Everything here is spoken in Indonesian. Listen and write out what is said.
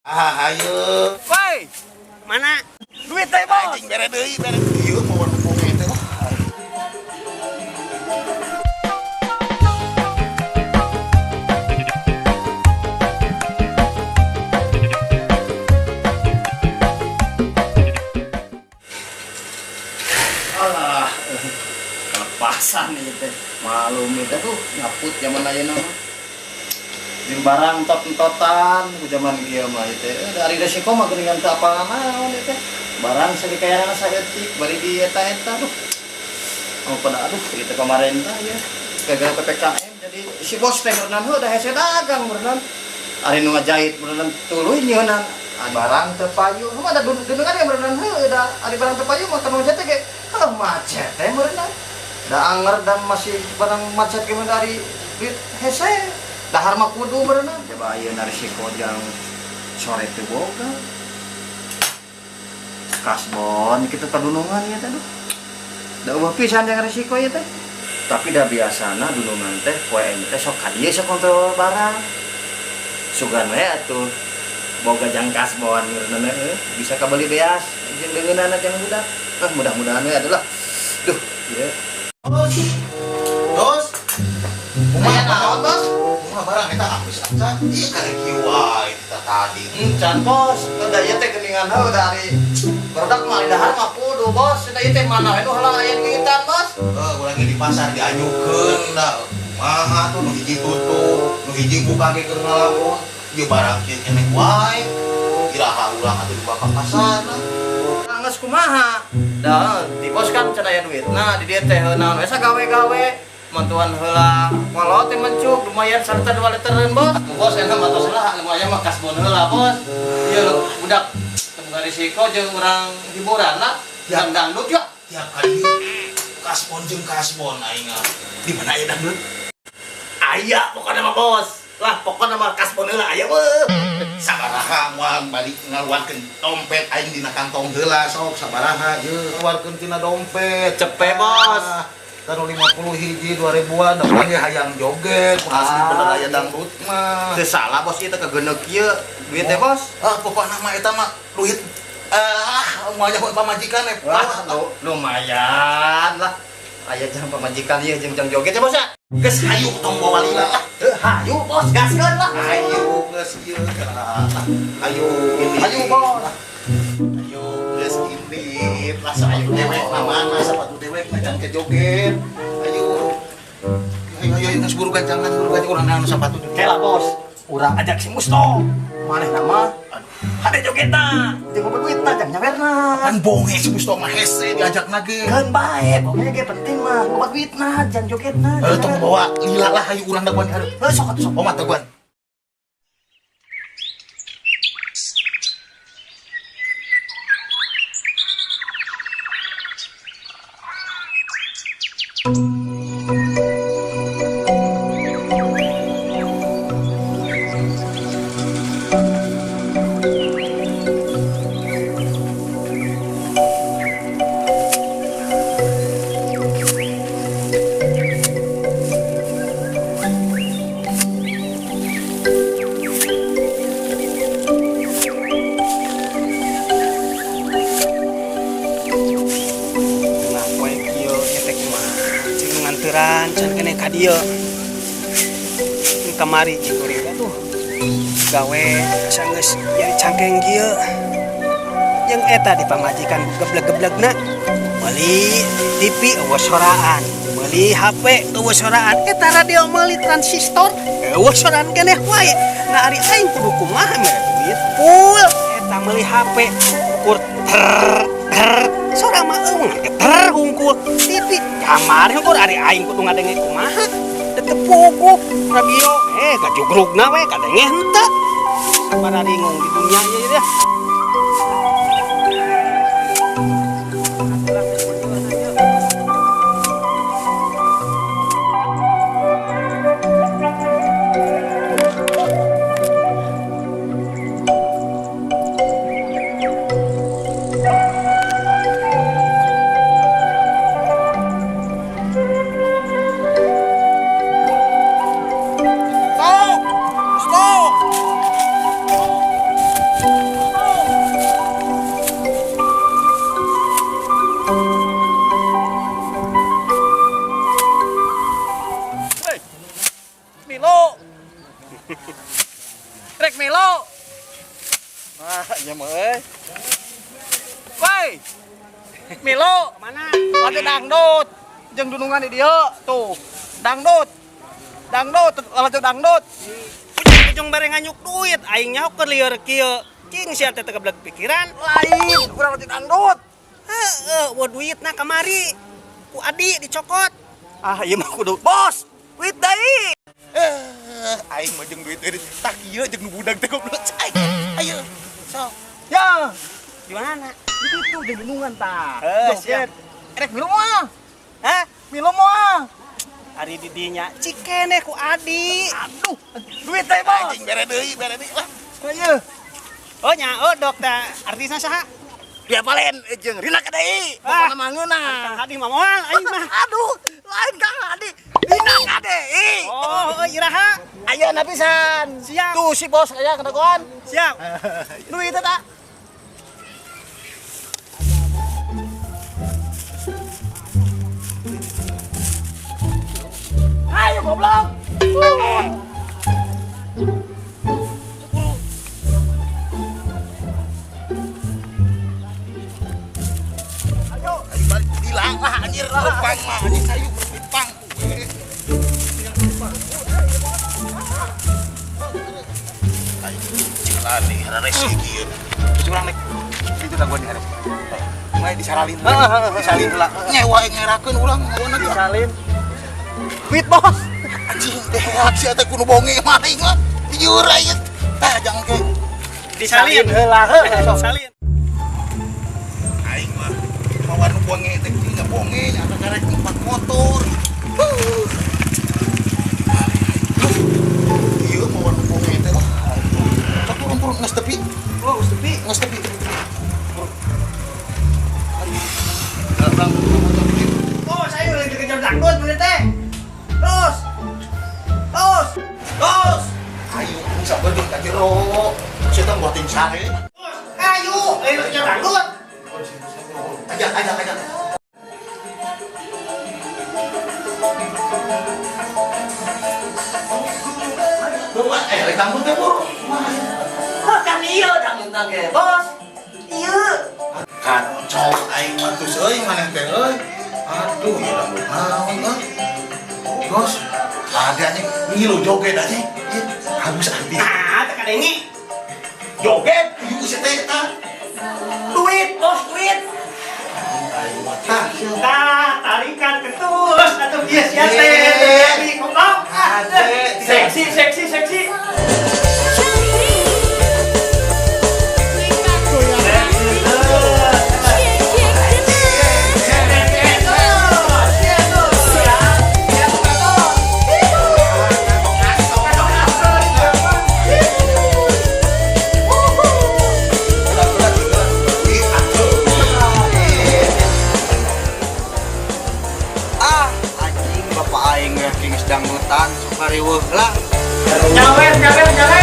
Ayo. Woi, mana duit teh bos? Anjing bere deui, bere ieu mau numpuk teh. Alah, kelepasan nih teh. Malum itu tuh nyaput zaman ayeuna mah. Jeung barang entot-entotan ku zaman ieu mah teh. Dari resiko mah geuningan teu apa naon teh. Barang sadikayana saeutik bari di eta-eta tuh. Oh pada aduh kita kemarin tah ya. Gara-gara PPKM jadi si bos teh berenang heuh da hese dagang berenang. Ari nu ngajahit berenang tuluy nyeunan barang teu payu. Heuh ada dudungan yang berenang heuh da ari barang teu payu mah tanu jete ge macet teh berenang. Da anger dan masih barang macet ke dari duit hese. Dahar mah kudu berenang. Coba ayeuna risiko jang sore teu boga. Kasbon kita tadunungan ya teh. Da eueuh pisan yang risiko ya teh. Tapi dah biasana dulungan teh poe teh sok ka dieu sok kontrol barang. Sugan we atuh boga jang kasbon berenang bisa kabeli beas jeung deungeunana jang budak. Mudah-mudahan we adalah. Duh, ieu. Dos. Kumaha naon, Bos? Kumaha barang eta habis acan. Ieu kali kieu wae kita tadi. Can bos, da ieu teh geuningan heuh dari barudak mah dahar mah kudu bos, da ieu teh mana we nu heula aya gigitan bos. Urang ge di pasar diajukeun da. Kumaha tuh nu hiji tutup, nu hiji buka ge keur ngalamun. Ieu barang kieu keneh wae. Iraha urang atuh dibawa ka pasarna. Geus kumaha? Da di pos kan can aya duitna, di dieu teh naon we sagawe-gawe. Mantuan heula kolot teh mencuk lumayan sarta 2 litereun bos. Bos enak mah tos heula lumayan mah kasbon heula bos. Ieu budak teu boga risiko jeung urang hiburanna jang dangdut ya. Tiap kali kasbon jeung kasbon aing di mana aya dangdut? Aya pokona mah bos. Lah pokona mah kasbon heula aya weuh. Sabaraha moal balik ngaluarkeun dompet aing dina kantong heula sok sabaraha ieu keluarkeun tina dompet. Cepe bos. Tanu 50 hiji 2000-an da urang ge hayang joget asli bener aya dangdut mah. Teu salah bos ieu teh kageuneuh kieu duit teh bos. Pokona mah eta mah duit moal nyaho pamajikan Wah, lumayan lah. Aya jeung pamajikan ieu jeung joget ya bos ya. Geus hayu tong bawa lila lah. Hayu bos gaskeun lah. Ayo geus ieu ayo ini Hayu bos. ayo geus ini rasa ayo dewek mana sepatu dewek macan ke joget ayo geus buru gancangan urang naon sepatu Kela bos. Urang ajak si Musto. Maneh nama hade jogetna. Jeung boga duitna jang nyawerna. kan bonge si Musto mah hese diajakna ge Keun bae, pokoknya ge penting mah boga duitna jang jogetna. tong bawa lila lah ayo urang daguan hareup Sok atuh sok. omat daguan Nah, poe kieu teh kumaha? Cing nganteran can keneh ka dieu. Kamari cing kuring atuh. Gawe sanggeus jadi cangkeng kieu. Jeung eta dipamajikan geblek-geblegna. Meuli TV eueuh soraan, meuli HP eueuh soraan, eta radio meuli transistor eueuh soraan keneh wae. Nah ari aing kudu kumaha mere duit full eta meuli HP ukur sorang mah eueuh geter hungkul TV kamar hungkul ari aing kudu ngadenge kumaha teu puguh radio gajugrugna we kadenge henteu sabaraha bingung di dunia ieu teh. Ah, iya mah Woi. Milo, Mana? ada dangdut. Jeung dunungan di dieu tuh. Dangdut. Dangdut, lalajo dangdut. Ujung bareng nganyuk duit, aing nyaho keur lieur kieu. Cing sia teh keblek pikiran. Lain, urang lalajo dangdut. Heeh, wo duitna kamari. Ku adi dicokot. Ah, ieu mah kudu bos. Duit deui. Aing mah jeung duit euy tak ieu jeung nu budak teh goblok. Ayo. Sok. Ya, Di mana? itu di dunungan tah. Siap. Erek Milo mah. Hah? Milo mah. Ari di dinya cikene ku adi. Aduh, duit teh bos. Anjing bere deui lah. Ayo. Oh nya, oh dokter artisna saha? Dia palen jeung Rina ka deui. Ah. Pokona mangeuna. Kang Hadi mah moal aing mah. Aduh, lain Kang Hadi. Rina ka deui. Oh, iraha. Ayeuna pisan. Siap. Tuh si bos aya kedagoan. Siap. Duit teh tak. Ayo goblok. Ayo. Ayo balik hilang lah anjir lupang mah anjing sayu berlipang. Ayo jalan nih ada resi kieu. Curang nek. Itu tak gua di hareup. Mulai disalin. Disalin lah nyewa ngerakeun ulang ngawana ge. Disalin. Duit bos. Anjing teh sia teh kudu bonge mah aing mah. Jujur aya. Tah jangan ke Disalin. Heula heula. Salin. aing mah mawar nu bonge teh nya bonge nya karek empat motor. Ieu mawar nu bonge teh lah. Turun geus tepi. Oh, sepi. Geus tepi. Oh, saya lagi dikejar dangdut bener teh. Terus. Terus. Tos. Ayo sabar jeung ka jero. Sia buatin sare. Ayo, dikejar dangdut. Ajak. Bawa rek dangdut teh, Bro. Kan iya dangdut ge, bos. Iya. Kacau aing mah tuh euy maneh teh euy. Aduh, ya dangdut naon euy. Bos, ada nih ngilu joget aja. Habis arti. Nah, teh kadengi. Joget, ieu si teh tah. Duit, bos, duit. Aing mah tah. Tah, tarikan ketus atuh bieu sia teh. Iya. Di goblok. Ade. Seksi. Anjing bapak aing ge geus dangdutan sok ngariweuh lah. Nyawer.